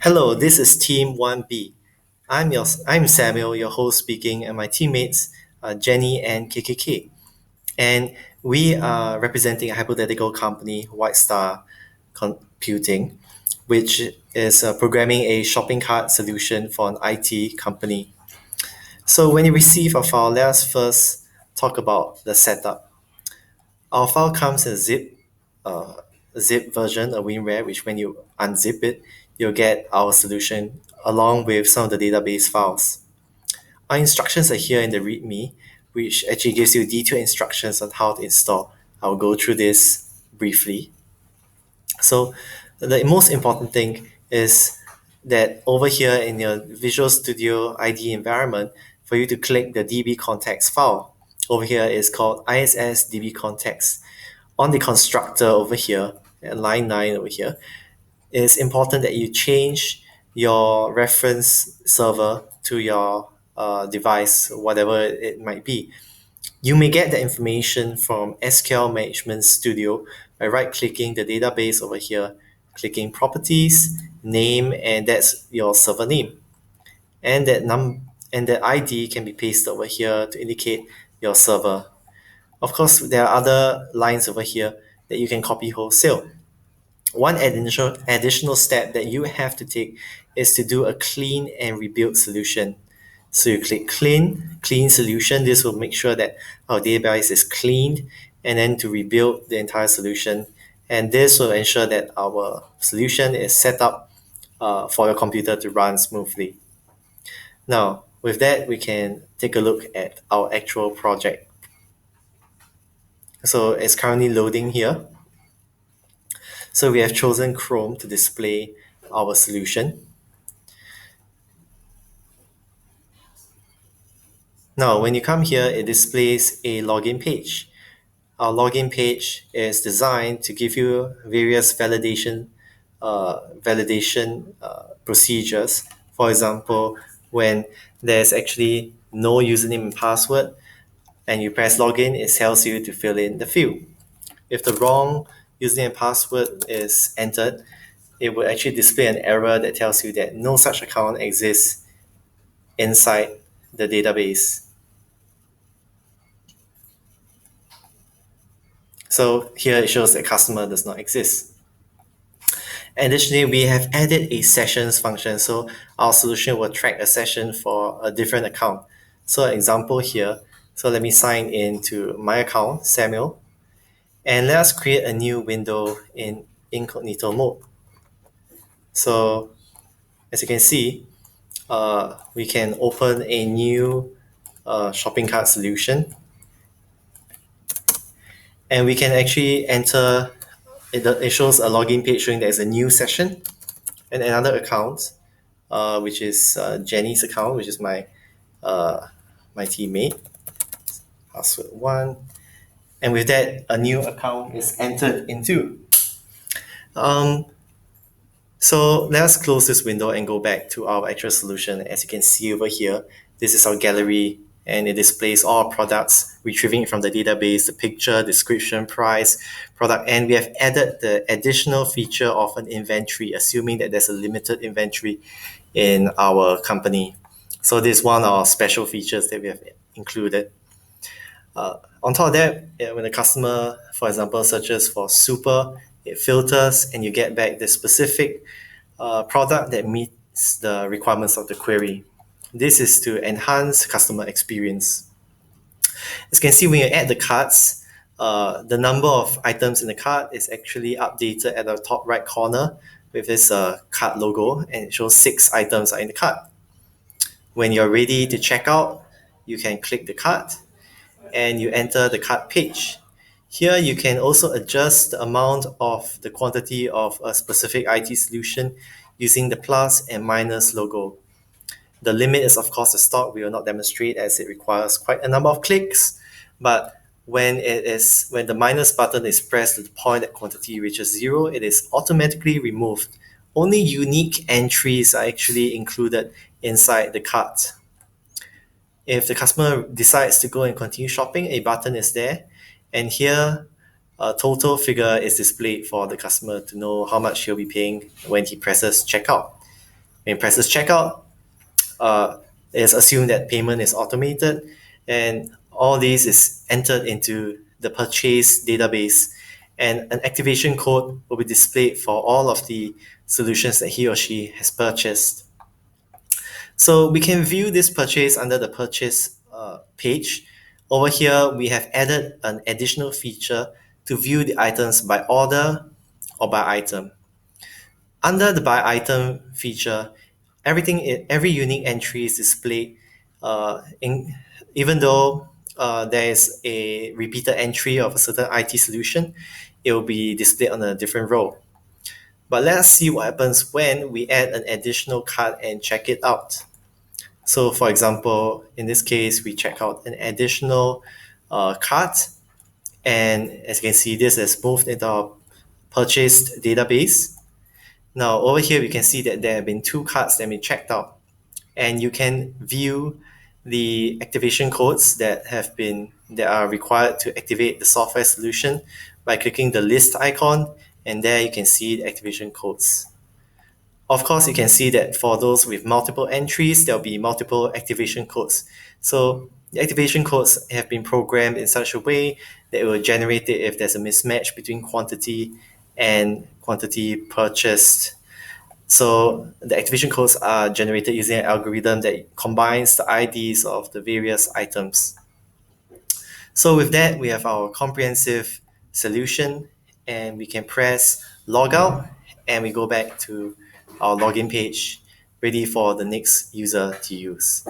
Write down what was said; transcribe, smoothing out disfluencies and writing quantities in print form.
Hello, this is Team 1B. I'm Samuel, your host speaking, and my teammates are Jenny and KKK. And we are representing a hypothetical company, White Star Computing, which is programming a shopping cart solution for an IT company. So when you receive a file, let us first talk about the setup. Our file comes in uh, zip version, a WinRAR, which when you unzip it, you'll get our solution along with some of the database files. Our instructions are here in the README, which actually gives you detailed instructions on how to install. I'll go through this briefly. So the most important thing is that over here in your Visual Studio IDE environment, for you to click the DB context file. Over here is called ISS DB context. On the constructor over here, at line 9 over here, it's important that you change your reference server to your device, whatever it might be. You may get the information from SQL Management Studio by right-clicking the database over here, clicking Properties, Name, and that's your server name. And that ID can be pasted over here to indicate your server. Of course, there are other lines over here that you can copy wholesale. One additional step that you have to take is to do a clean and rebuild solution. So you click clean solution. This will make sure that our database is cleaned, and then to rebuild the entire solution. And this will ensure that our solution is set up for your computer to run smoothly. Now, with that, we can take a look at our actual project. So it's currently loading here. So we have chosen Chrome to display our solution. Now, when you come here, it displays a login page. Our login page is designed to give you various validation procedures. For example, when there's actually no username and password, and you press login, it tells you to fill in the field. If the wrong username and password is entered, it will actually display an error that tells you that no such account exists inside the database. So here it shows that customer does not exist. Additionally, we have added a sessions function. So our solution will track a session for a different account. So example here, so let me sign into my account, Samuel, and let us create a new window in incognito mode. So as you can see, we can open a new shopping cart solution, and we can actually enter. It shows a login page showing there's a new session and another account, which is Jenny's account, which is my my teammate. Password 1, and with that, a new account is entered into. Um, So let us close this window and go back to our actual solution. As you can see over here, this is our gallery, and it displays all our products, retrieving it from the database, the picture, description, price, product, and we have added the additional feature of an inventory, assuming that there's a limited inventory in our company. So this is one of our special features that we have included. On top of that, when the customer, for example, searches for super, it filters and you get back the specific product that meets the requirements of the query. This is to enhance customer experience. As you can see, when you add the carts, the number of items in the cart is actually updated at the top right corner with this cart logo, and it shows 6 items are in the cart. When you're ready to check out, you can click the cart and you enter the cart page. Here you can also adjust the amount of the quantity of a specific IT solution using the plus and minus logo. The limit is of course the stock. We will not demonstrate as it requires quite a number of clicks, but when the minus button is pressed to the point that quantity reaches 0, it is automatically removed. Only unique entries are actually included inside the cart. If the customer decides to go and continue shopping, a button is there, and here a total figure is displayed for the customer to know how much he'll be paying when he presses checkout. When it presses checkout, it's assumed that payment is automated, and all these is entered into the purchase database, and an activation code will be displayed for all of the solutions that he or she has purchased. So we can view this purchase under the purchase page. Over here, we have added an additional feature to view the items by order or by item. Under the by item feature, every unique entry is displayed, even though there is a repeated entry of a certain IT solution, it will be displayed on a different row. But let's see what happens when we add an additional card and check it out. So for example, in this case, we check out an additional card, and as you can see, this has moved into our purchased database. Now over here, we can see that there have been two cards that have been checked out, and you can view the activation codes that are required to activate the software solution by clicking the list icon, and there you can see the activation codes. Of course, you can see that for those with multiple entries, there'll be multiple activation codes. So the activation codes have been programmed in such a way that it will generate it if there's a mismatch between quantity and quantity purchased. So the activation codes are generated using an algorithm that combines the IDs of the various items. So with that, we have our comprehensive solution, and we can press logout, and we go back to our login page ready for the next user to use.